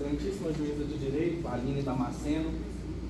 excelentíssima juíza de direito, Aline Damasceno.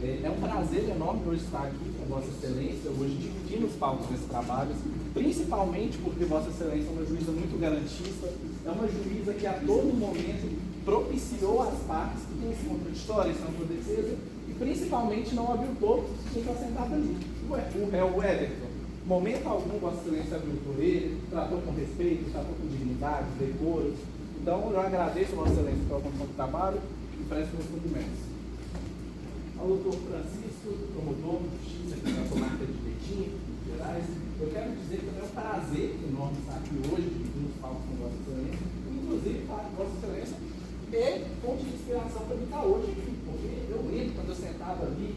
É um prazer enorme hoje estar aqui com Vossa Excelência, hoje dividindo os palcos desse trabalho, principalmente porque Vossa Excelência é uma juíza muito garantista, é uma juíza que a todo momento propiciou as partes que têm esse contraditório, essa ampla defesa, e principalmente não aviltou quem está sentado ali. O réu Everton, momento algum Vossa Excelência aviltou ele, tratou com respeito, tratou com dignidade, decoro. Então eu agradeço a Vossa Excelência pela condição do trabalho e presto meus cumprimentos. Ao doutor Francisco, promotor de justiça aqui da comarca de Betim, Minas Gerais, eu quero dizer que também é um prazer enorme estar aqui hoje, dividindo os palcos com Vossa Excelência, inclusive para Vossa Excelência é fonte de inspiração para mim estar hoje aqui, porque eu lembro quando eu sentava ali,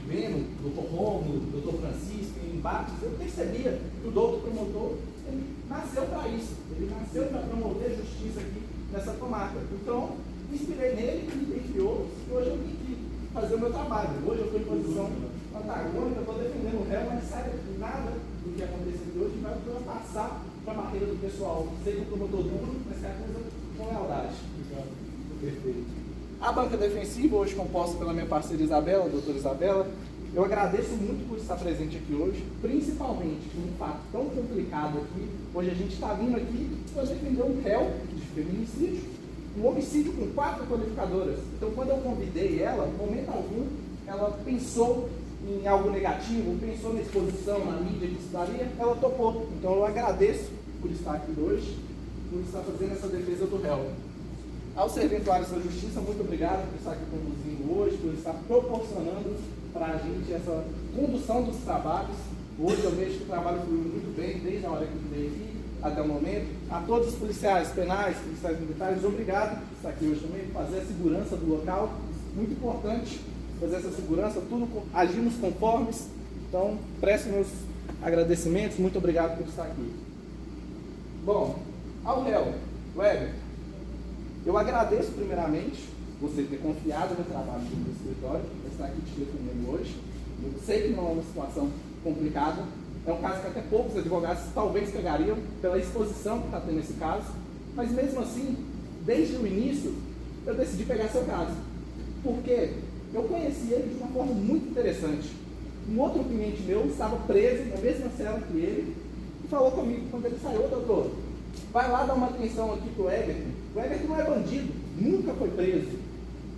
vendo o doutor Romulo, o doutor Francisco em embates, eu percebia que o doutor promotor ele nasceu para isso, ele nasceu para promover justiça aqui nessa comarca. Então, me inspirei nele, me identificou, e hoje eu vim aqui fazer o meu trabalho. Hoje eu estou em posição antagônica, estou defendendo o réu, mas sabe que nada do que aconteceu aqui hoje vai passar para a barreira do pessoal. Sei que o promotor duro, mas que a coisa com lealdade. Perfeito. A banca defensiva, hoje composta pela minha parceira Isabela, a doutora Isabela, eu agradeço muito por estar presente aqui hoje, principalmente por um fato tão complicado aqui. Hoje a gente está vindo aqui para defender um réu de feminicídio, um homicídio com 4 qualificadoras. Então, quando eu convidei ela, em momento algum, ela pensou em algo negativo, pensou na exposição, na mídia que isso daria, ela topou. Então, eu agradeço por estar aqui hoje, por estar fazendo essa defesa do réu. Aos serventuários da Justiça, muito obrigado por estar aqui conduzindo hoje, por estar proporcionando para a gente essa condução dos trabalhos. Hoje eu vejo que o trabalho fluiu muito bem, desde a hora que eu veio aqui até o momento. A todos os policiais penais, policiais militares, obrigado por estar aqui hoje também, fazer a segurança do local, muito importante fazer essa segurança, tudo agimos conformes. Então, presto meus agradecimentos, muito obrigado por estar aqui. Bom, ao réu, Weber, eu agradeço primeiramente você ter confiado no trabalho do meu escritório, por estar aqui te defendendo hoje. Eu sei que não é uma situação complicada, é um caso que até poucos advogados talvez pegariam pela exposição que está tendo esse caso, mas mesmo assim, desde o início, eu decidi pegar seu caso, porque eu conheci ele de uma forma muito interessante. Um outro cliente meu estava preso na mesma cela que ele e falou comigo quando ele saiu: doutor, vai lá dar uma atenção aqui pro Everton. O Everton não é bandido, nunca foi preso.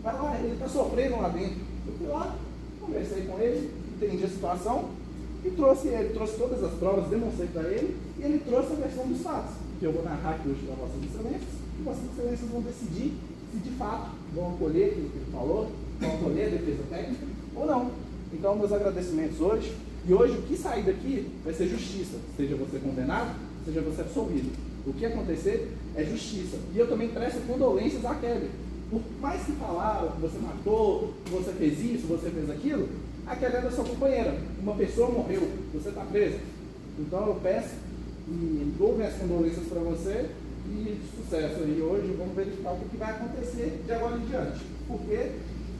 Vai lá, ele está sofrendo lá dentro. Eu fui lá, conversei com ele, entendi a situação e trouxe todas as provas, demonstrei para ele, e ele trouxe a versão dos fatos, que eu vou narrar aqui hoje para Vossas Excelências, e Vossas Excelências vão decidir se de fato vão acolher aquilo que ele falou, vão acolher a defesa técnica ou não. Então, meus agradecimentos hoje, e hoje o que sair daqui vai ser justiça, seja você condenado, seja você absolvido. O que acontecer é justiça. E eu também presto condolências à Kelly. Por mais que falaram que você matou, que você fez isso, você fez aquilo, a Kelly era sua companheira. Uma pessoa morreu, você está preso. Então eu peço e dou minhas condolências para você e sucesso aí hoje. Vamos verificar o que vai acontecer de agora em diante. Porque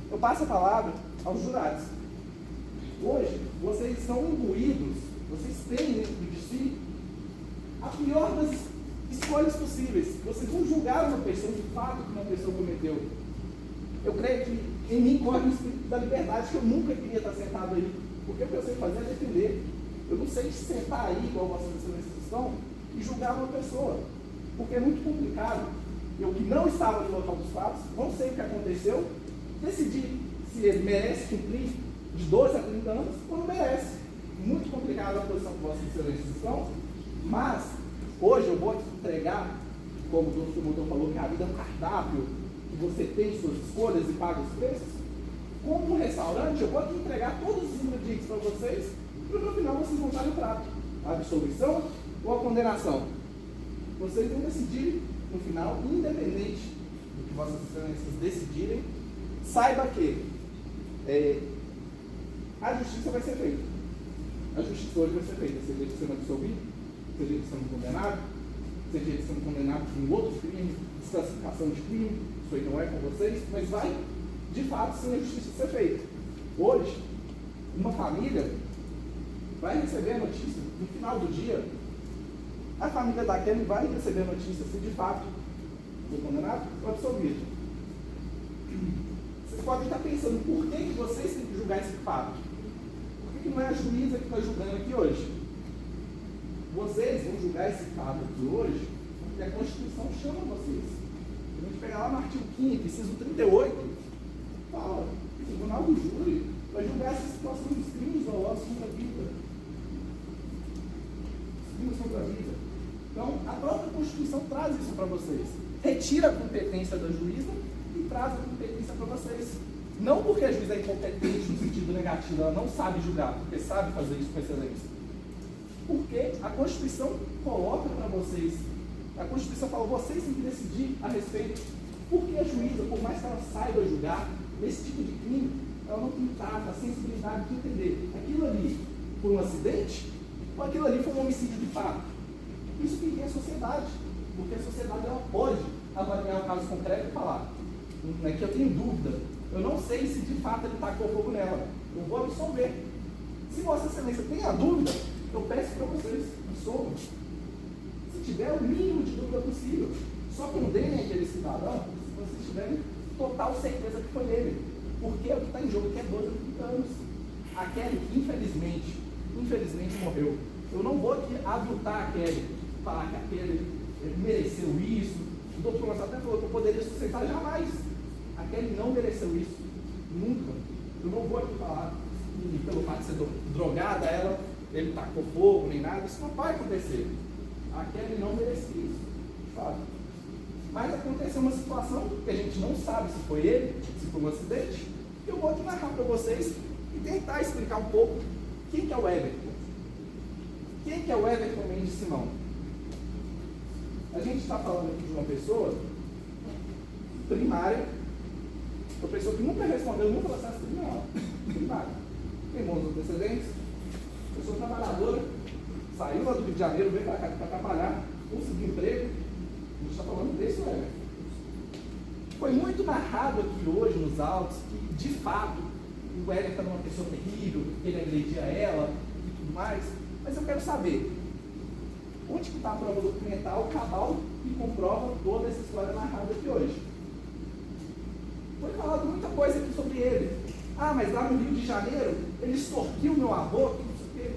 eu passo a palavra aos jurados. Hoje, vocês são imbuídos, vocês têm dentro de si a pior das escolhas possíveis. Vocês vão julgar uma pessoa de fato que uma pessoa cometeu. Eu creio que em mim corre o espírito da liberdade, que eu nunca queria estar sentado aí, porque o que eu sei fazer é defender. Eu não sei sentar aí, igual Vossas Excelências estão, e julgar uma pessoa, porque é muito complicado. Eu que não estava no local dos fatos, não sei o que aconteceu, decidir se ele merece cumprir de 12 a 30 anos ou não merece. Muito complicado a posição que Vossas Excelências estão, mas hoje eu vou entregar, como o promotor falou, que a vida é um cardápio, que você tem suas escolhas e paga os preços. Como um restaurante, eu vou aqui entregar todos os ingredientes para vocês, e no final vocês vão dar o prato. A absolvição ou a condenação. Vocês vão decidir no final, independente do que Vossas Excelências decidirem, saiba que a justiça vai ser feita. A justiça hoje vai ser feita, seja ele sendo absolvido, seja ele sendo condenado, seja ele sendo condenado por um outro crime, desclassificação de crime, isso aí não é com vocês, mas vai, de fato, sim, a justiça ser feita. Hoje, uma família vai receber a notícia, no final do dia, a família daquele vai receber a notícia se de fato foi condenado ou absolvido. Vocês podem estar pensando, por que vocês têm que julgar esse fato? Por que não é a juíza que está julgando aqui hoje? Vocês vão julgar esse fato aqui hoje, porque a Constituição chama vocês. A gente pega lá no artigo 5º, inciso 38, fala, o Tribunal do Júri vai julgar essa situação dos crimes dolosos contra a vida. Crimes contra a vida. Então, a própria Constituição traz isso para vocês. Retira a competência da juíza e traz a competência para vocês. Não porque a juíza é incompetente no sentido negativo, ela não sabe julgar, porque sabe fazer isso com excelência. Porque a Constituição coloca para vocês, a Constituição fala, vocês têm que decidir a respeito. Porque a juíza, por mais que ela saiba julgar, esse tipo de crime, ela não tem tato, a sensibilidade de entender aquilo ali foi um acidente ou aquilo ali foi um homicídio de fato. Isso que é a sociedade, porque a sociedade ela pode avaliar o caso concreto e falar, não é que eu tenho dúvida, eu não sei se de fato ele tacou fogo nela, eu vou absolver. Se Vossa Excelência tem a dúvida, eu peço para vocês, absolvam. Se tiver o mínimo de dúvida possível, só condenem aquele cidadão se vocês tiverem total certeza que foi ele. Porque é o que está em jogo, que é 12 a 30 anos. A Kelly, infelizmente morreu. Eu não vou aqui adultar a Kelly, falar que a Kelly mereceu isso. O doutor Gonçalves até falou que eu poderia sustentar jamais. A Kelly não mereceu isso. Nunca. Eu não vou aqui falar que pelo fato de ser drogada, ele tacou fogo, nem nada. Isso não vai acontecer. A Kelly não merecia isso. De fato. Mas aconteceu uma situação que a gente não sabe se foi ele, se foi um acidente. Eu vou aqui narrar para vocês e tentar explicar um pouco quem que é o Everton. Quem que é o Everton Mendes Simão? A gente está falando aqui de uma pessoa primária, uma pessoa que nunca respondeu nenhum processo criminal. Primária. Tem bons antecedentes, pessoa trabalhadora, saiu lá do Rio de Janeiro, veio para cá para trabalhar, conseguiu emprego. A gente está falando desse Everton. Foi muito narrado aqui hoje nos autos que, de fato, o Everton era uma pessoa terrível, ele agredia ela e tudo mais. Mas eu quero saber, onde que está a prova documental, cabal, que comprova toda essa história narrada aqui hoje? Foi falado muita coisa aqui sobre ele. Ah, mas lá no Rio de Janeiro, ele extorquiu meu avô, que não sei o quê.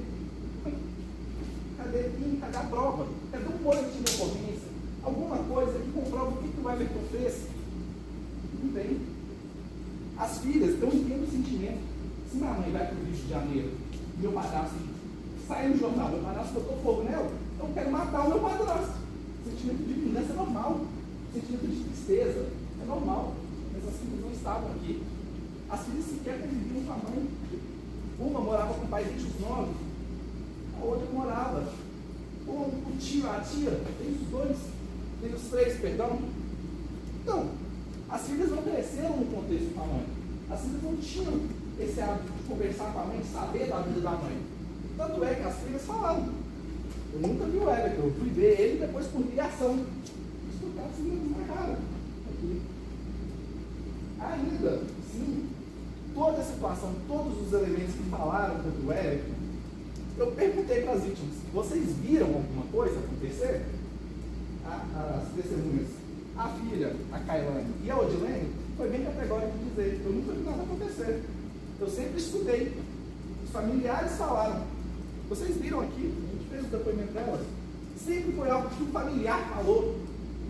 Cadê a prova? Cadê um boletim de ocorrência? Alguma coisa que comprova o que o Everton fez? Não tem. As filhas, eu entendo o sentimento. Se minha mãe vai para o Rio de Janeiro, meu padrasto sai no jornal, meu padrasto botou fogo nela, eu quero matar o meu padrasto. Sentimento de vingança é normal. Sentimento de tristeza é normal. Mas as filhas não estavam aqui. As filhas sequer conviviam com a mãe. Uma morava com o pai desde os 9, a outra morava com o tio, a tia, desde os 2, desde os 3, perdão. Então, as filhas não cresceram no contexto com a mãe. As filhas não tinham esse hábito de conversar com a mãe, de saber da vida da mãe. Tanto é que as filhas falaram. Eu nunca vi o Everton, eu fui ver ele depois por ligação. Escutar as filhas na cara. Aqui. Ainda, sim, toda a situação, todos os elementos que falaram contra o Everton, eu perguntei para as vítimas, vocês viram alguma coisa acontecer? As testemunhas, a filha, a Kailane e a Odilene, foi bem categórico de dizer, eu nunca vi nada acontecer. Eu sempre escutei. Os familiares falaram. Vocês viram aqui, a gente fez o depoimento delas, sempre foi algo que o familiar falou,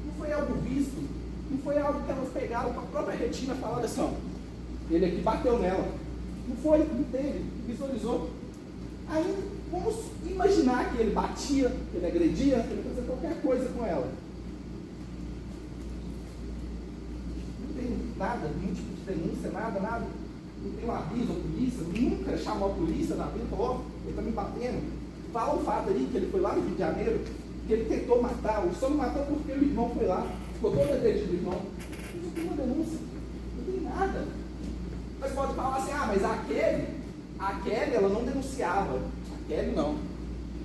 não foi algo visto, não foi algo que elas pegaram com a própria retina e falaram assim, ó, ele aqui bateu nela. Não foi, não teve, visualizou. Aí vamos imaginar que ele batia, que ele agredia, que ele fazia qualquer coisa com ela. Não tem nada, nenhum tipo de denúncia, nada. Não tem um aviso à polícia, nunca chamou a polícia na vida e falou, ó, ele está me batendo. Fala o fato aí que ele foi lá no Rio de Janeiro, que ele tentou matar, só não matou porque o irmão foi lá, ficou todo agredido o irmão. Não tem uma denúncia, não tem nada. Mas pode falar assim, mas a Kelly, ela não denunciava. A Kelly não.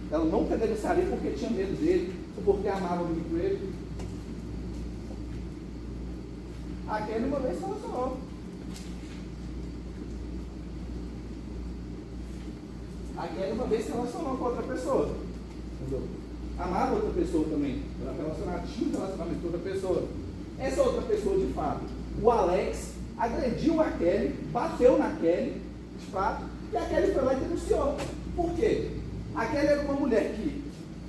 Ela nunca denunciaria porque tinha medo dele, ou porque amava muito ele. A Kelly uma vez falou só. A Kelly uma vez se relacionou com outra pessoa. Entendeu? Amava outra pessoa também. Ela tinha um relacionamento com outra pessoa. Essa outra pessoa, de fato, o Alex, agrediu a Kelly, bateu na Kelly, de fato, e a Kelly foi lá e denunciou. Por quê? A Kelly era uma mulher que,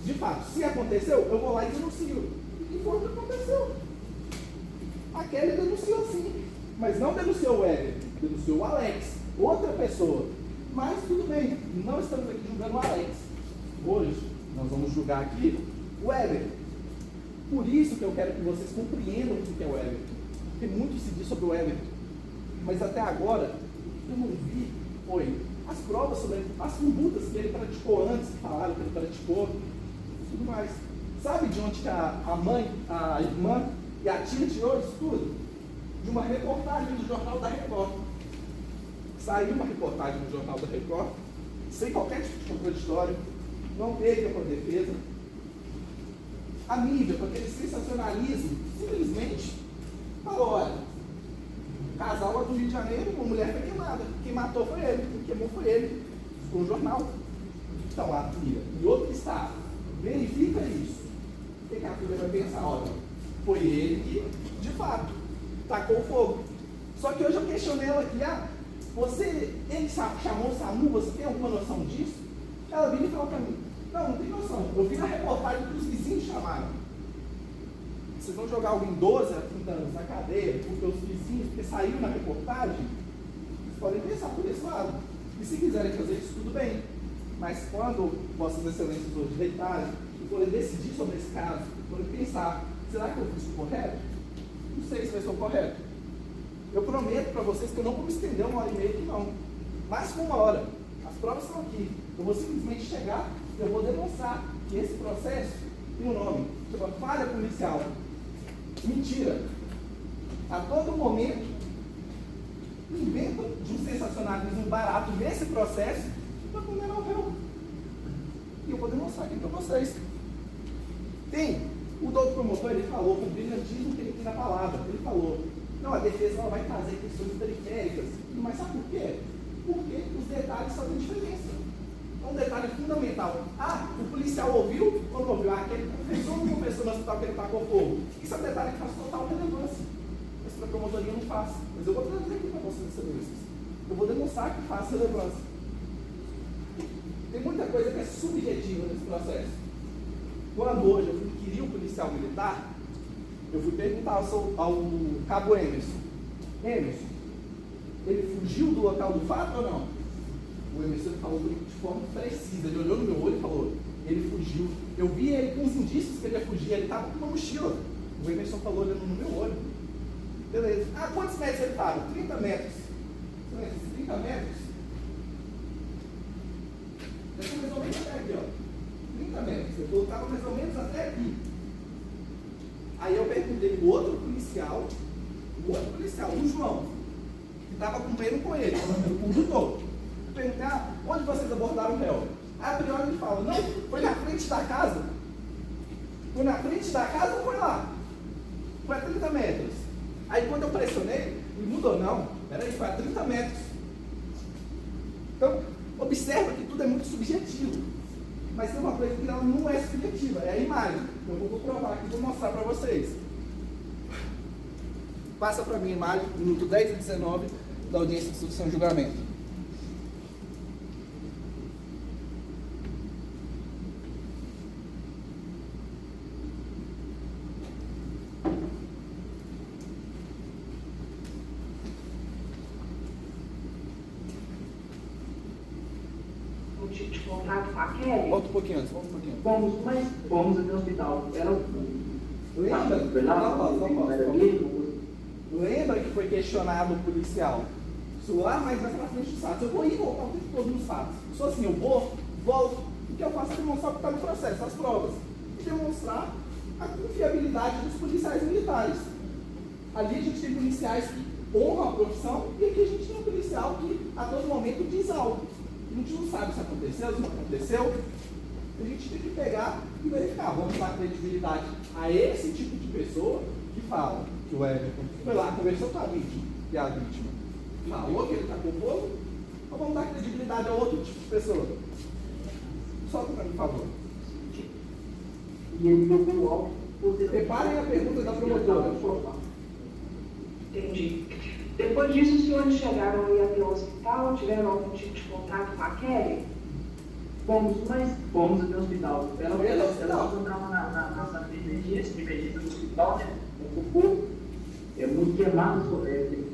de fato, se aconteceu, eu vou lá e denuncio. E foi o que aconteceu. A Kelly denunciou sim, mas não denunciou o Éder, denunciou o Alex, outra pessoa. Mas tudo bem, não estamos aqui julgando o Alex. Hoje, nós vamos julgar aqui o Éder. Por isso que eu quero que vocês compreendam o que é o Éder. Tem muito se diz sobre o Éder, mas até agora, eu não vi, foi as provas sobre as condutas que ele praticou antes, que falaram que ele praticou, tudo mais. Sabe de onde que a mãe, a irmã e a tia tirou isso tudo? De uma reportagem do Jornal da Record. Saiu uma reportagem no Jornal da Record, sem qualquer tipo de contraditório, não teve uma defesa. A mídia, com aquele sensacionalismo, simplesmente falou: olha, casal lá do Rio de Janeiro, uma mulher foi queimada. Quem matou foi ele, quem queimou foi ele. Ficou no jornal. Então a filha, em outro estado, verifica isso. O que a filha vai pensar? Olha, foi ele que, de fato, tacou o fogo. Só que hoje eu questionei ela aqui: ele chamou o SAMU, você tem alguma noção disso? Ela veio e falou para mim: não tem noção. Eu vi na reportagem que os vizinhos chamaram. Vocês vão jogar alguém 12 a 30 anos na cadeia porque os vizinhos, porque saiu na reportagem? Vocês podem pensar por esse lado. E se quiserem fazer isso, tudo bem. Mas quando Vossas Excelências hoje deitarem e forem decidir sobre esse caso, forem pensar: será que eu fiz o correto? Não sei se vai ser o correto. Eu prometo para vocês que eu não vou me estender 1h30 aqui, não. Mais que 1 hora. As provas estão aqui. Eu vou simplesmente chegar e eu vou demonstrar que esse processo tem um nome, chama falha policial. Mentira. A todo momento, inventam de um sensacionalismo barato nesse processo para condenar o réu. E eu vou demonstrar aqui para vocês. Tem, o doutor promotor, ele falou com o brilhantismo que ele tem na palavra. Ele falou: não, a defesa ela vai trazer questões periféricas. Mas sabe por quê? Porque os detalhes fazem diferença. Um detalhe fundamental: o policial ouviu ou não ouviu? Aquele confessou ou não confessou no hospital que ele tacou fogo? Isso é um detalhe que faz total relevância. Mas para a promotoria não faz. Mas eu vou trazer aqui para vocês sobre isso. Eu vou demonstrar que faz relevância. Tem muita coisa que é subjetiva nesse processo. Quando hoje eu fui inquirir o policial militar, eu fui perguntar ao cabo Emerson: Emerson, ele fugiu do local do fato ou não? O Emerson falou de forma precisa. Ele olhou no meu olho e falou: ele fugiu. Eu vi ele com os indícios que ele ia fugir. Ele estava com uma mochila. O Emerson falou olhando no meu olho. Beleza. Quantos metros ele estava? 30 metros. 30 metros? Deve mais ou menos até aqui, ó. 30 metros. Ele falou: estava mais ou menos até aqui. Aí eu perguntei o outro policial, o João, que estava acompanhando com ele, o condutor. Eu perguntei: onde vocês abordaram o réu? A priori ele fala: não, foi na frente da casa. Foi na frente da casa ou foi lá? Foi a 30 metros. Aí quando eu pressionei, ele mudou: não, peraí, foi a 30 metros. Então, observa que tudo é muito subjetivo. Mas tem uma coisa que ela não é subjetiva, é a imagem. Eu vou provar aqui, vou mostrar para vocês. Passa para mim a imagem, minuto 10 e 19 da audiência de instrução e julgamento. De contato com a Kelly. Volta um pouquinho antes, Fomos até o hospital. Lembra que foi questionado o policial? Isso lá mais pra frente dos fatos. Eu vou ir voltar o tempo todo nos fatos. Só assim, eu vou, volto. O que eu faço é demonstrar o que está no processo, as provas. E demonstrar a confiabilidade dos policiais militares. Ali a gente tem policiais que honram a profissão e aqui a gente tem um policial que a todo momento diz algo. A gente não sabe se aconteceu, se não aconteceu. A gente tem que pegar e verificar. Vamos dar credibilidade a esse tipo de pessoa que fala que o Everton foi lá, conversou com a vítima, e a vítima falou que ele tacou fogo, ou vamos dar credibilidade a outro tipo de pessoa? Solta para mim, por favor. E ele jogou algo. Preparem a pergunta da promotora. Entendi. Depois disso, os senhores chegaram aí até o hospital? Tiveram algum tipo de contato com a Kelly? Fomos até o hospital. Ela se encontrava na sala de emergência do hospital, né? Com o corpo muito queimado.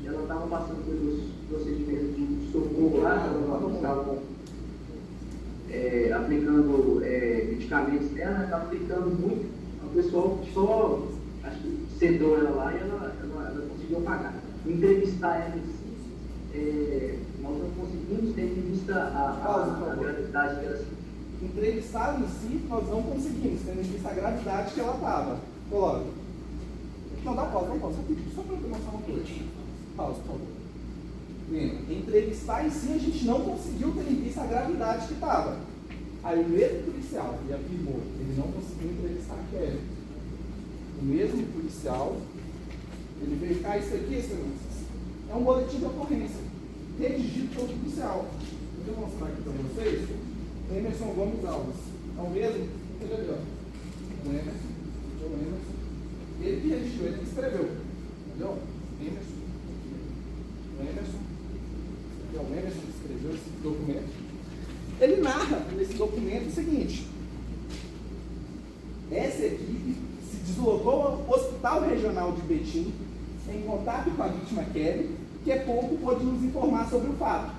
Ela estava passando pelos procedimentos de socorro lá, estavam aplicando medicamentos nela, estava gritando muito. O pessoal só, acho que cedeu ela lá e ela conseguiu pagar. Entrevistar ela em si, nós não conseguimos, tendo em vista a gravidade dela. Entrevistar em si, nós não conseguimos, tendo em vista a gravidade que ela estava. Coloca. Não, dá pausa, só para eu mostrar uma coisa. Pausa, por favor. Lembra, entrevistar em si a gente não conseguiu ter em vista a gravidade que estava. Aí o mesmo policial que afirmou que ele não conseguiu entrevistar a Kelly, o mesmo policial, ele veio cá, isso aqui, excelências, é um boletim de ocorrência, redigido pelo policial. Eu vou mostrar aqui para vocês, Emerson Gomes Alves. É o mesmo? Ele ali, ó. O Emerson, ele que redigiu, ele que escreveu. Entendeu? O Emerson que escreveu esse documento. Ele narra nesse documento o seguinte: essa equipe se deslocou ao Hospital Regional de Betim em contato com a vítima Kelly, que pouco pôde nos informar sobre o fato,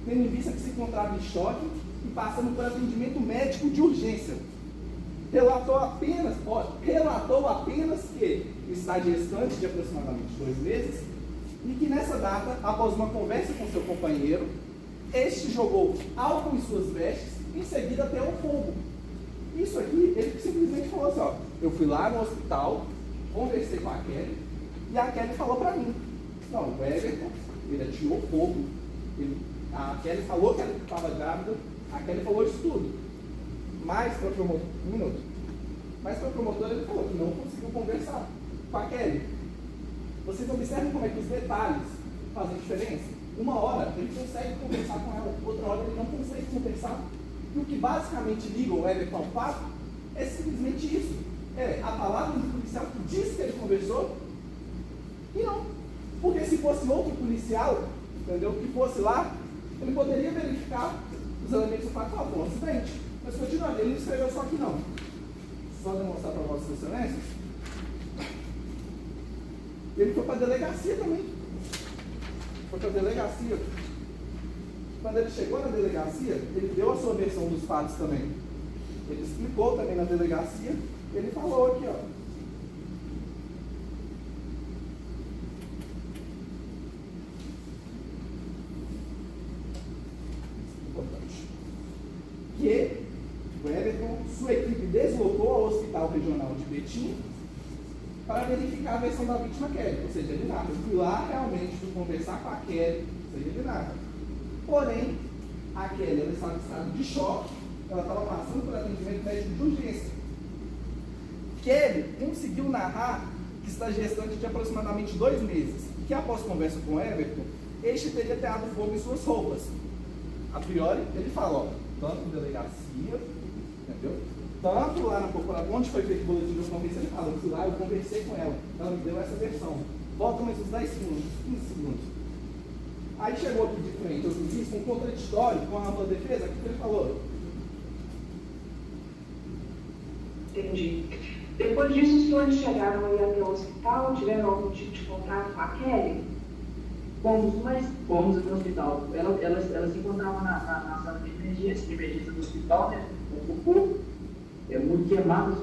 tendo em vista que se encontrava em choque e passando por atendimento médico de urgência. Relatou apenas que está gestante de aproximadamente 2 meses e que nessa data, após uma conversa com seu companheiro, este jogou álcool em suas vestes e em seguida até o fogo. Isso aqui, ele simplesmente falou assim, ó, eu fui lá no hospital, conversei com a Kelly, e a Kelly falou para mim, não, o Everton, ele atirou fogo, a Kelly falou que ela estava grávida, a Kelly falou isso tudo. Mas para o promotor, ele falou que não conseguiu conversar com a Kelly. Vocês observam como é que os detalhes fazem diferença? Uma hora ele consegue conversar com ela, outra hora ele não consegue conversar. E o que basicamente liga o Everton ao fato é simplesmente isso. É a palavra do policial que diz que ele conversou e não. Porque se fosse outro policial, entendeu, que fosse lá, ele poderia verificar os elementos do fato do acidente. Mas continuando, ele não escreveu só aqui não. Só demonstrar para vossas excelências. Ele foi para a delegacia também. Foi para a delegacia. Quando ele chegou na delegacia, ele deu a sua versão dos fatos também. Ele explicou também na delegacia. Ele falou aqui, ó. Que o Everton, sua equipe deslocou ao Hospital Regional de Betim para verificar a versão da vítima Kelly. Ou seja, ele narra. Eu fui lá realmente, fui conversar com a Kelly. Ou seja, ele narra. Porém, a Kelly ela estava em estado de choque, ela estava passando por atendimento médico de urgência. Kelly conseguiu narrar que está gestante de aproximadamente 2 meses, que após conversa com o Everton, este teria teado fogo em suas roupas. A priori, ele fala, ó, tanto em delegacia, entendeu? Tanto lá na procuradoria, onde foi feito o boletim de ocorrência, ele fala, eu fui lá, eu conversei com ela me deu essa versão. Volta mais uns 10 segundos, 15 segundos. Aí chegou aqui de frente ao juiz com um contraditório com a ampla defesa, o que ele falou? Entendi. Depois disso, os senhores chegaram aí até o hospital, tiveram algum tipo de contato com a Kelly? Fomos até o hospital. Ela se encontrava na sala de emergência do hospital, né? Com o corpo muito queimado.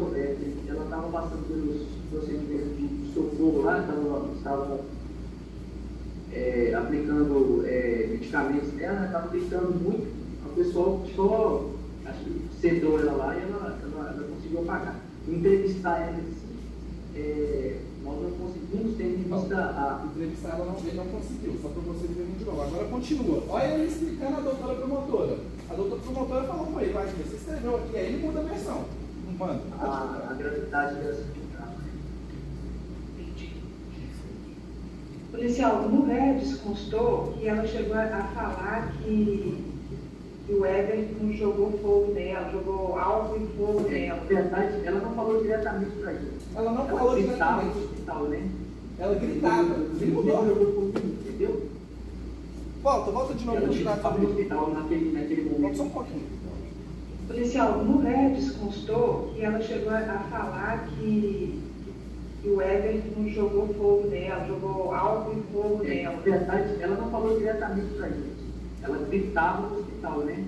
Ela estava passando pelos procedimentos de socorro lá, estava aplicando medicamentos nela, estava gritando muito. O pessoal só, acho que cedeu ela lá e ela conseguiu apagar. Entrevistar ela nós não conseguimos, tendo em vista a... Entrevistar ela ele não conseguiu, só para vocês verem de novo. Agora continua. Olha ele explicando a doutora promotora. A doutora promotora falou com ele, vai, você escreveu aqui, aí ele muda a versão. Mano, a gravidade dessa situação. Policial, no Redes constou que ela chegou a falar que o Everton jogou fogo nela, jogou álcool e fogo nela. Na verdade, ela não falou diretamente para ele. Ela não falou diretamente. No hospital, né? Ela gritava. Ele mudou. Entendeu? Volta de novo. Ela estava no hospital naquele momento. Volta só um pouquinho. Policial, no Regis constou que ela chegou a falar que o Everton jogou fogo nela, jogou álcool e fogo nela. Na verdade, ela não falou diretamente pra gente. Ela gritava no hospital, né?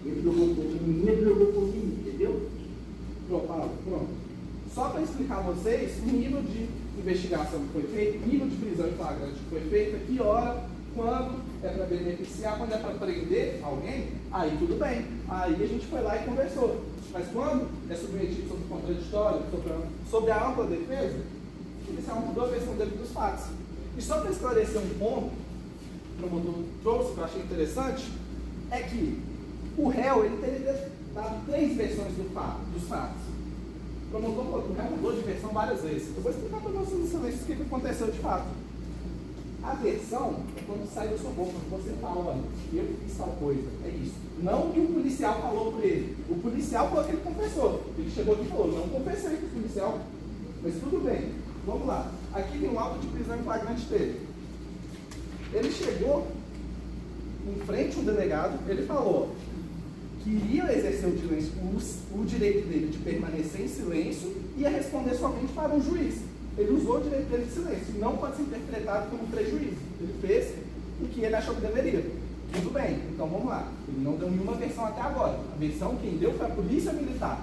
Ele jogou fogo em mim, ele jogou fogo em mim, entendeu? Pronto. Só para explicar a vocês o nível de investigação que foi feito, nível de prisão em flagrante que foi feita, que hora, quando é para beneficiar, quando é para prender alguém, aí tudo bem. Aí a gente foi lá e conversou. Mas quando é submetido sobre o contraditório, sobre a ampla defesa, o policial mudou a versão dele dos fatos. E só para esclarecer um ponto, que o promotor trouxe, que eu achei interessante, é que o réu ele teria dado 3 versões dos fatos. O promotor falou que o réu mudou de versão várias vezes. Eu vou explicar para vocês, excelências, o que aconteceu de fato. A versão é quando sai da sua boca, quando você fala, olha, eu fiz tal coisa, é isso. Não que o policial falou para ele. O policial falou que ele confessou. Ele chegou aqui e falou, não confessei com o policial. Mas tudo bem, vamos lá. Aqui tem um auto de prisão em flagrante dele. Ele chegou em frente ao delegado, ele falou que iria exercer o direito dele de permanecer em silêncio e ia responder somente para um juiz. Ele usou o direito dele de silêncio, não pode ser interpretado como prejuízo. Ele fez o que ele achou que deveria. Tudo bem, então vamos lá. Ele não deu nenhuma versão até agora. A versão quem deu foi a polícia militar.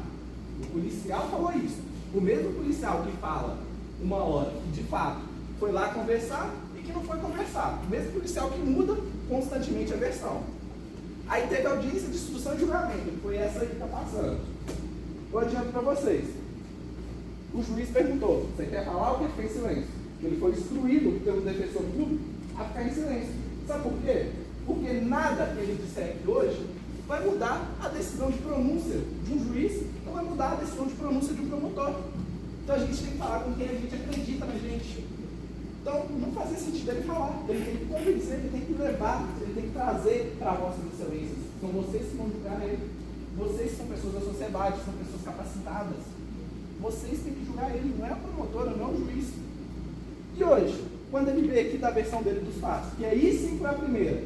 O policial falou isso. O mesmo policial que fala uma hora que de fato foi lá conversar e que não foi conversar. O mesmo policial que muda constantemente a versão. Aí teve audiência de instrução e julgamento, que foi essa aí que está passando. Eu adianto para vocês. O juiz perguntou, você quer falar ou quer ficar em silêncio? Ele foi instruído pelo defensor público a ficar em silêncio. Sabe por quê? Porque nada que ele disser aqui hoje vai mudar a decisão de pronúncia de um juiz, não vai mudar a decisão de pronúncia de um promotor. Então a gente tem que falar com quem a gente acredita na gente. Então não fazia sentido ele falar, ele tem que convencer, ele tem que levar, ele tem que trazer para vossas excelências. São vocês que vão julgar ele. Vocês são pessoas da sociedade, são pessoas capacitadas. Vocês têm que julgar ele, não é a promotora, não é o juiz. E hoje, quando ele veio aqui da versão dele dos fatos, que aí sim foi a primeira,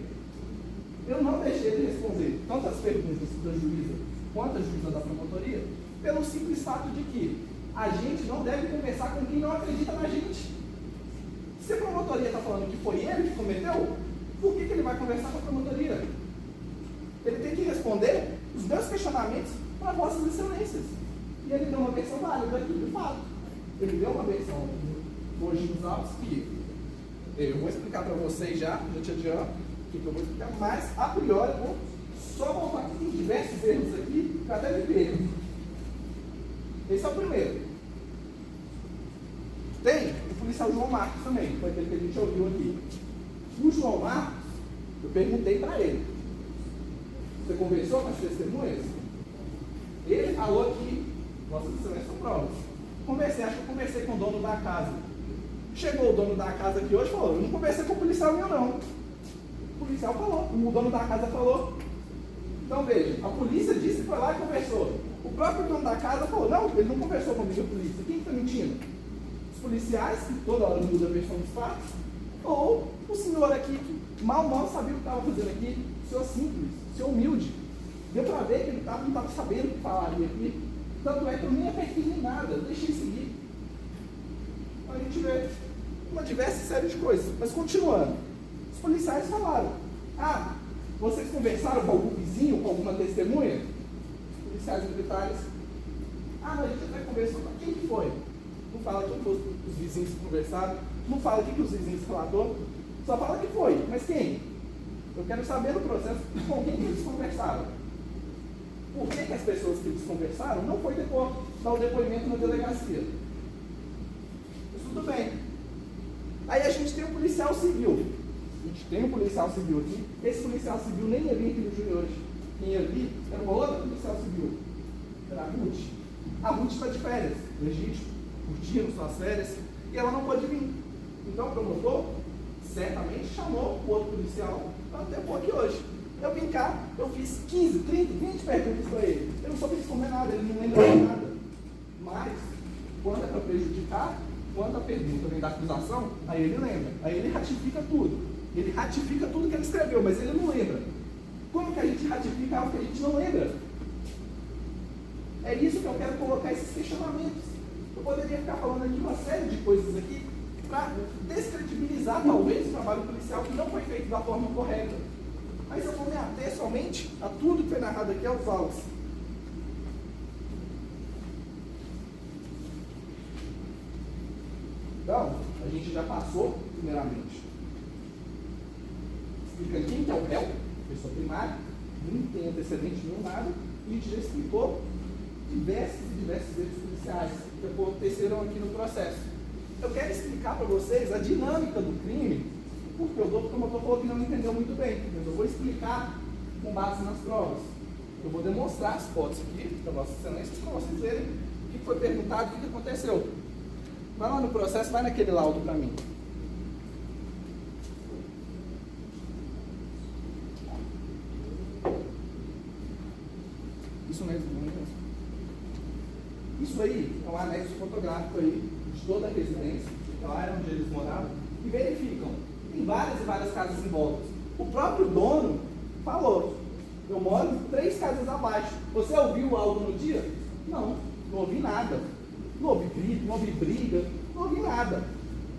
eu não deixei de responder tanto as perguntas da juíza quanto a juíza da promotoria, pelo simples fato de que a gente não deve conversar com quem não acredita na gente. Se a promotoria está falando que foi ele que cometeu, por que ele vai conversar com a promotoria? Ele tem que responder os meus questionamentos para vossas excelências. E ele deu uma versão válida aqui, de fato. Ele deu uma versão hoje nos autos que eu vou explicar para vocês já te adianto, que eu vou explicar, mas a priori vou só voltar aqui, tem diversos erros aqui, que até me perco. Esse é o primeiro. Tem o policial João Marcos também, foi aquele que a gente ouviu aqui. O João Marcos, eu perguntei para ele, você conversou com as testemunhas? Ele falou que nossas excelências são provas. Acho que eu conversei com o dono da casa. Chegou o dono da casa aqui hoje e falou, eu não conversei com o policial meu não. O policial falou, o dono da casa falou. Então veja, a polícia disse que foi lá e conversou. O próprio dono da casa falou, não, ele não conversou comigo, a polícia. Quem está mentindo? Os policiais, que toda hora mudam a versão dos fatos, ou o senhor aqui, que mal sabia o que estava fazendo aqui, o senhor simples, o senhor humilde. Deu para ver que ele não estava sabendo o que falaria aqui. Tanto é que eu nem apertei nem nada, eu deixei seguir. A gente vê uma diversa série de coisas. Mas continuando, os policiais falaram, vocês conversaram com algum vizinho, com alguma testemunha? Os policiais militares, mas a gente até conversou, mas quem que foi? Não fala quem foi os vizinhos que conversaram, não fala quem que os vizinhos relatou, só fala que foi, mas quem? Eu quero saber no processo com quem que eles conversaram. Por que as pessoas que eles conversaram não foi dar o depoimento na delegacia? Mas tudo bem. Aí a gente tem um policial civil. A gente tem um policial civil aqui. Esse policial civil nem ia vir aqui no Júnior hoje. Quem ia vir era uma outra policial civil. Era a Ruth. A Ruth está de férias, legítimo, curtindo suas férias, e ela não pode vir. Então o promotor certamente chamou o outro policial para depor aqui hoje. Eu vim cá, eu fiz 15, 30, 20 perguntas para ele. Eu não soube responder nada, ele não lembra de nada. Mas, quando é para prejudicar, Quando a pergunta vem da acusação, aí ele lembra. Aí ele ratifica tudo. Ele ratifica tudo que ele escreveu, mas ele não lembra. Como que a gente ratifica algo que a gente não lembra? É isso que eu quero colocar, esses questionamentos. Eu poderia ficar falando aqui uma série de coisas aqui para descredibilizar talvez o trabalho policial que não foi feito da forma correta. Mas eu vou me ater somente a tudo que foi narrado aqui aos autos. Então, a gente já passou, primeiramente, explicando quem que é o réu, pessoa primária, não tem antecedente nenhum, nada, e a gente já explicou diversos erros policiais que aconteceram aqui no processo. Eu quero explicar para vocês a dinâmica do crime, porque o doutor promotor falou que não entendeu muito bem, mas eu vou explicar com base nas provas. Eu vou demonstrar as fotos aqui para Vossa Excelência, para vocês verem o que foi perguntado, o que aconteceu. Vai lá no processo, vai naquele laudo para mim. Isso mesmo, não é mesmo? Isso aí é um anexo fotográfico aí de toda a residência, lá era onde eles moravam, e verificam. Tem várias e várias casas em volta. O próprio dono falou, eu moro 3 casas abaixo. Você ouviu algo no dia? Não ouvi nada. Não houve grito, não houve briga, não houve nada.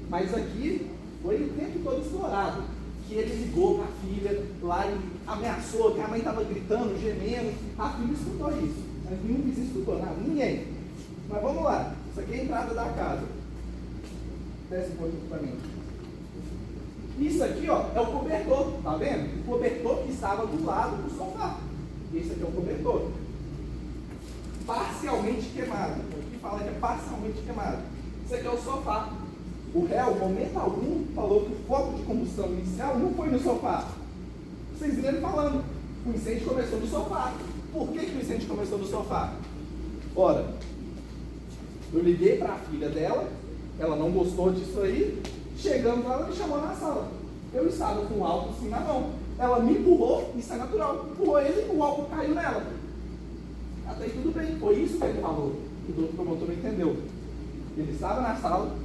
Mas aqui foi o tempo todo explorado. Que ele ligou para a filha lá e ameaçou, que a mãe estava gritando, gemendo. A filha escutou isso. Mas nenhum vizinho escutou nada, ninguém. Mas vamos lá. Isso aqui é a entrada da casa. Desce um pouquinho para mim. Isso aqui, ó, é o cobertor, tá vendo? O cobertor que estava do lado do sofá. Esse aqui é o cobertor. Parcialmente queimado. O que fala que é parcialmente queimado. Isso aqui é o sofá. O réu, momento algum, falou que o foco de combustão inicial não foi no sofá. Vocês viram ele falando. O incêndio começou no sofá. Por que o incêndio começou no sofá? Ora, eu liguei para a filha dela, ela não gostou disso aí. Chegando lá, ela me chamou na sala. Eu estava com o álcool assim na mão. Ela me empurrou, isso é natural. Empurrou ele e o álcool caiu nela. Até aí tudo bem, foi isso que ele falou. O doutor promotor não entendeu. Ele estava na sala,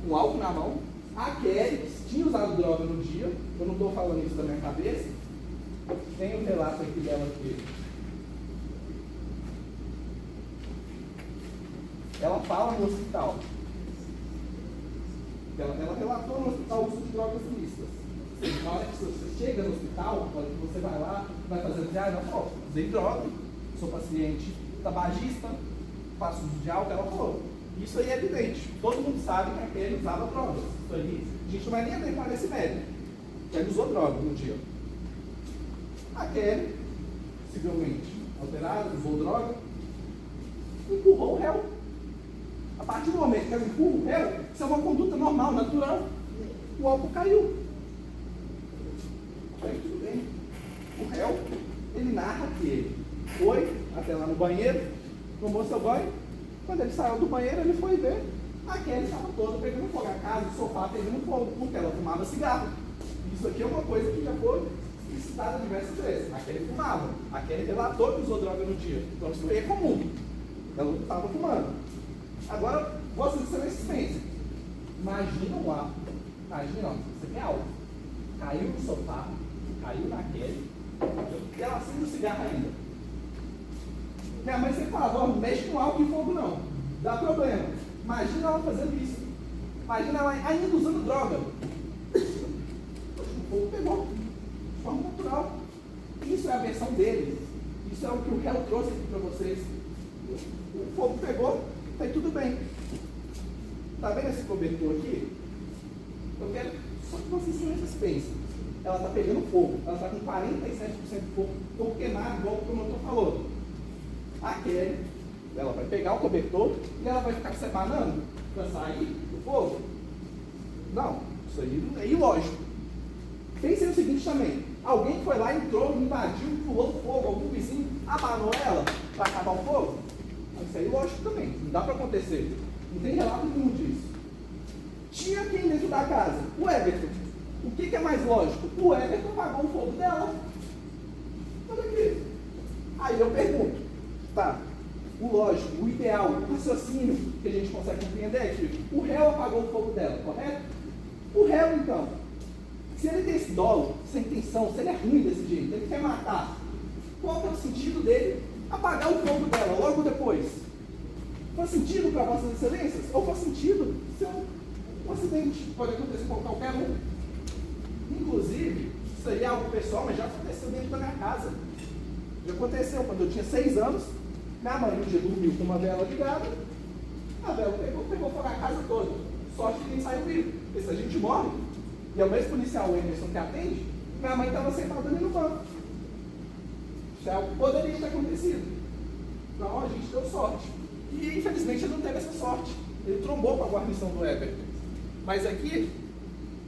com álcool na mão. A Kelly tinha usado droga no dia. Eu não estou falando isso da minha cabeça. Tem um relato aqui dela aqui. Ela fala no hospital. Ela relatou no hospital o uso de drogas ilícitas. Na hora que você chega no hospital, na hora que você vai lá, vai fazer o diário, ela falou, usei droga, sou paciente tabagista, faço uso de álcool, ela falou. Isso aí é evidente. Todo mundo sabe que aquele usava drogas. Isso aí, a gente não vai nem adentrar nesse mérito. Ele usou droga no dia. A Kelly, civilmente alterada, usou droga, empurrou o réu. A partir do momento que ela empurra o réu, isso é uma conduta normal, natural. O álcool caiu. Aí tudo bem. O réu, ele narra que ele foi até lá no banheiro, tomou seu banho. Quando ele saiu do banheiro, ele foi ver. A Kelly estava toda pegando fogo. A casa, o sofá pegando fogo, porque ela fumava cigarro. Isso aqui é uma coisa que já foi citada diversas vezes. A Kelly fumava. A Kelly relatou que usou droga no dia. Então isso aí é comum. Ela estava fumando. Agora, Vossa Excelência, imagina um ato. Imagina, ó, isso aqui é algo. Caiu no sofá, caiu na Kelly, e ela acende o cigarro ainda. Minha mãe sempre falava, ó, não mexe com álcool e fogo não, dá problema. Imagina ela fazendo isso. Imagina ela ainda usando droga. O fogo pegou, de forma natural. Isso é a versão dele. Isso é o que o réu trouxe aqui para vocês. O fogo pegou, tá tudo bem. Tá vendo esse cobertor aqui? Eu quero só que vocês pensem. Ela está pegando fogo. Ela está com 47% de fogo queimado, igual o promotor falou. A Kelly, ela vai pegar o cobertor e ela vai ficar separando para sair do fogo? Não, isso aí é ilógico. Pensem no seguinte também. Alguém foi lá, entrou, invadiu, pulou o fogo, algum vizinho abanou ela para acabar o fogo? Isso é ilógico também, não dá para acontecer. Não tem relato nenhum disso. Tinha quem dentro da casa? O Everton. O que é mais lógico? O Everton apagou o fogo dela. Olha aqui. Aí eu pergunto, tá, o o lógico, o ideal, o raciocínio que a gente consegue compreender é que o réu apagou o fogo dela, correto? O réu, então, se ele tem esse dolo, essa intenção, se ele é ruim desse jeito, ele quer matar, qual que é o sentido dele apagar o fogo dela logo depois? Faz sentido para vossas excelências? Ou faz sentido se um acidente pode acontecer com qualquer um? Inclusive, isso aí é algo pessoal, mas já aconteceu dentro da minha casa. Já aconteceu quando eu tinha 6 anos, minha mãe um dia dormiu com uma vela ligada, a vela pegou fogo a casa toda. Sorte que ninguém saiu vivo, porque se a gente morre, e é o mesmo policial, o Emerson, que atende, minha mãe estava sentada ali no banco. Isso é algo que poderia ter acontecido. Então a gente deu sorte. E infelizmente ele não teve essa sorte. Ele trombou com a guarnição do Everton. Mas aqui,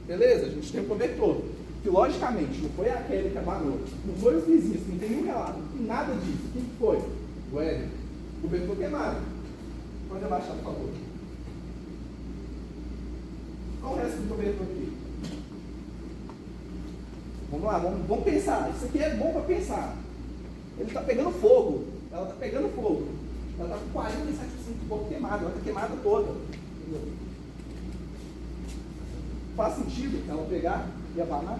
beleza, a gente tem um cobertor. Que logicamente não foi a Kelly que apagou, não foi os vizinhos, não tem nenhum relato, não tem nada disso. O que foi? O Everton. O cobertor queimado. Pode abaixar, por favor. Qual o resto do cobertor aqui? Vamos lá, vamos pensar. Isso aqui é bom para pensar. Ele está pegando fogo. Ela está pegando fogo. Ela está com 47% do corpo queimado. Ela está queimada toda. Entendeu? Faz sentido ela pegar e abanar?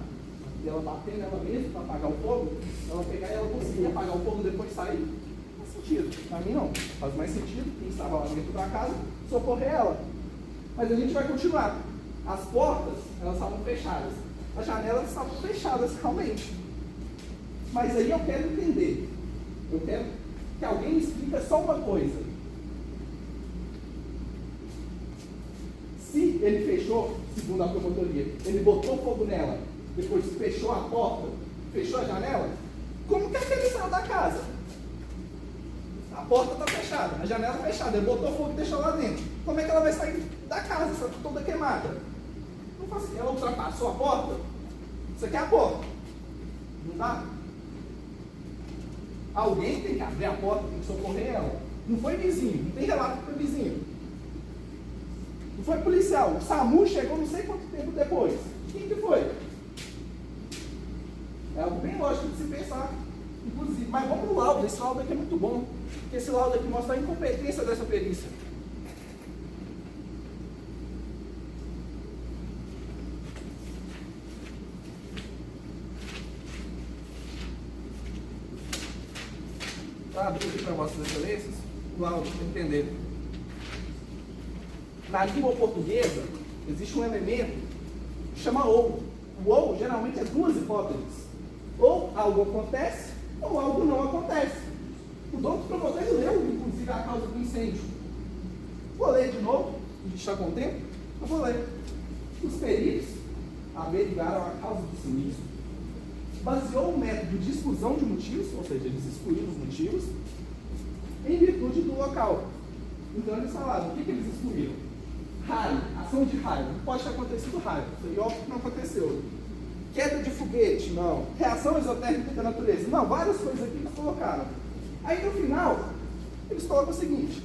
E ela bater nela mesma para apagar o fogo? Ela pegar e ela conseguir apagar o fogo e depois sair? Não faz sentido. Para mim não. Faz mais sentido quem estava lá dentro da casa socorrer ela. Mas a gente vai continuar. As portas, elas estavam fechadas. As janelas estavam fechadas realmente. Mas aí eu quero entender. Eu quero que alguém me explique só uma coisa. Se ele fechou, segundo a promotoria, ele botou fogo nela, depois fechou a porta, fechou a janela, como que é que ele saiu da casa? A porta está fechada, a janela fechada, ele botou fogo e deixou lá dentro. Como é que ela vai sair da casa, está toda queimada? Não faz assim, ela ultrapassou a porta? Isso aqui é a porta. Não dá? Alguém tem que abrir a porta, tem que socorrer ela. Não foi vizinho, não tem relato que foi vizinho. Não foi policial. O SAMU chegou não sei quanto tempo depois. Quem que foi? É algo bem lógico de se pensar. Inclusive, mas vamos pro laudo. Esse laudo aqui é muito bom. Porque esse laudo aqui mostra a incompetência dessa perícia. Para abrir aqui para vossas excelências, o laudo, para entender. Na língua portuguesa, existe um elemento que chama ou. O ou geralmente é 2 hipóteses. Ou algo acontece, ou algo não acontece. O doutor promotor leu, inclusive, a causa do incêndio. Vou ler de novo, a gente está com tempo? Eu vou ler. Os peritos averiguaram a causa do sinistro, baseou o método de exclusão de motivos, ou seja, eles excluíram os motivos, em virtude do local. Então eles falaram, o que eles excluíram? Raio, ação de raio. Pode ter acontecido raio, isso aí óbvio que não aconteceu. Queda de foguete, não. Reação exotérmica da natureza, não. Várias coisas aqui eles colocaram. Aí no final, eles colocam o seguinte.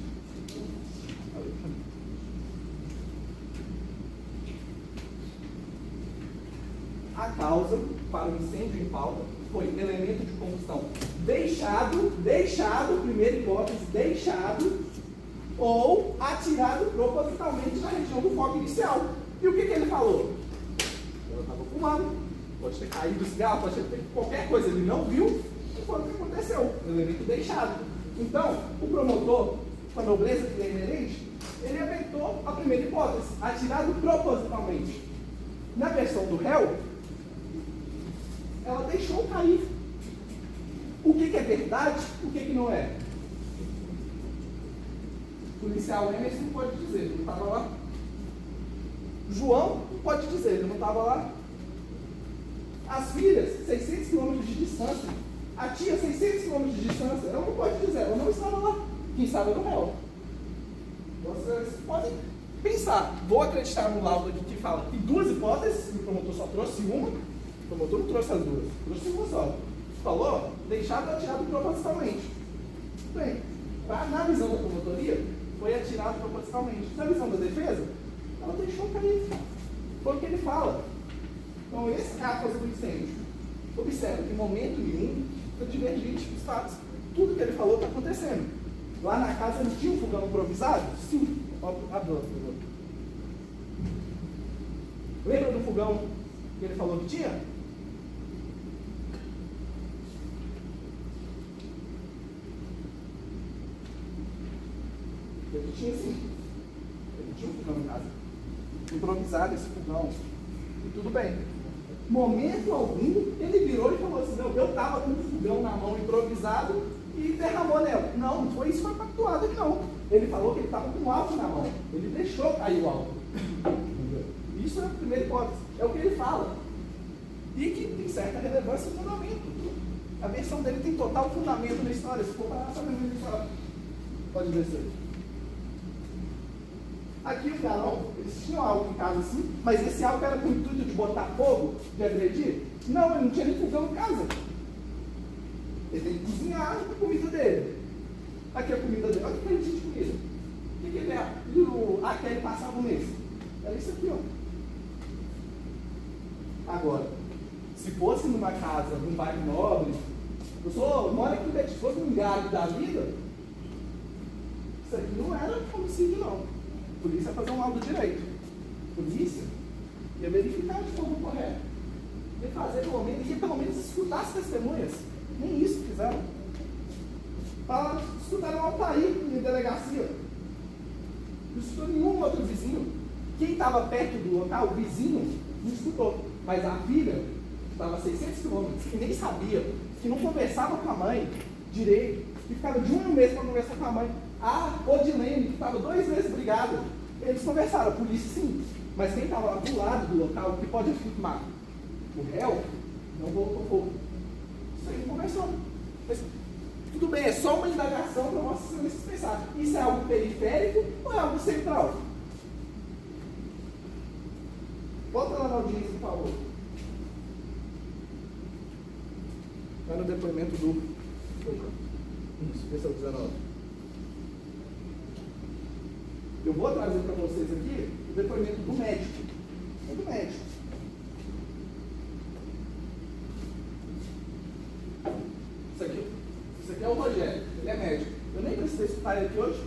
A causa para o incêndio em pauta foi elemento de combustão deixado, primeira hipótese, deixado ou atirado propositalmente na região do foco inicial. E o que ele falou? Ela estava fumando, pode ter caído o cigarro, pode ter feito qualquer coisa, ele não viu, e foi o que aconteceu, elemento deixado. Então, o promotor, com a nobreza que é inerente, ele inventou a primeira hipótese, atirado propositalmente. Na versão do réu, ela deixou cair. O que é verdade, o que não é? O policial Emerson não pode dizer, ele não estava lá. João não pode dizer, ele não estava lá. As filhas, 600 km de distância. A tia, 600 km de distância. Ela não pode dizer, ela não estava lá. Quem sabe é o réu. Vocês podem pensar. Vou acreditar no laudo aqui que fala que 2 hipóteses, o promotor só trouxe uma. O promotor não trouxe as 2, trouxe uma só. Falou, deixado ou atirado propositalmente. Bem, na visão da promotoria, foi atirado propositalmente. Na visão da defesa, ela deixou cair. Foi o que ele fala. Então, esse é a causa do incêndio. Observe que em momento nenhum foi divergente dos fatos. Tudo que ele falou está acontecendo. Lá na casa não tinha um fogão improvisado? Sim. Abre, lembra do fogão que ele falou que tinha? Ele tinha sim. Ele tinha um fogão em casa. Improvisado esse fogão. E tudo bem. Momento algum, ele virou e falou assim, não, eu estava com um fogão na mão improvisado e derramou nela. Não foi isso que foi pactuado, não. Ele falou que ele estava com um álcool na mão. Ele deixou cair o álcool. Isso é a primeira hipótese. É o que ele fala. E que tem certa relevância e fundamento. A versão dele tem total fundamento na história. Se for parar, sabe a história. Pode ver isso aí. Aqui o galão, eles tinham algo em casa assim, mas esse algo era com o intuito de botar fogo, de agredir? Não, ele não tinha nem fogão em casa. Ele tem que cozinhar a comida dele. Aqui a comida dele, olha que tem de comida. O que ele é? A que ele passava um mês. Era isso aqui, ó. Agora, se fosse numa casa, num bairro nobre, moro aqui em Betim, se fosse num galho da vida, isso aqui não era homicídio, não. A polícia ia fazer um laudo direito. A polícia ia verificar de forma correta. Ia fazer pelo menos escutar as testemunhas. Nem isso fizeram. Escutaram o Altair em delegacia. Não escutou nenhum outro vizinho. Quem estava perto do local, o vizinho, não escutou. Mas a filha, que estava a 600 quilômetros, que nem sabia, que não conversava com a mãe direito, que ficava de um mês para conversar com a mãe. A Odilene, que estava 2 meses brigada, eles conversaram, a polícia sim, mas quem estava lá do lado do local, que pode afirmar, o réu, não voltou fogo. Isso aí não conversou. Mas, tudo bem, é só uma indagação para Vossa Excelência pensar. Isso é algo periférico ou é algo central? Volta lá na audiência, por favor. Vai no depoimento do... Isso, esse é o 19. Eu vou trazer para vocês aqui o depoimento do médico. É do médico. Isso aqui é o Rogério, ele é médico. Eu nem precisei escutar ele aqui hoje,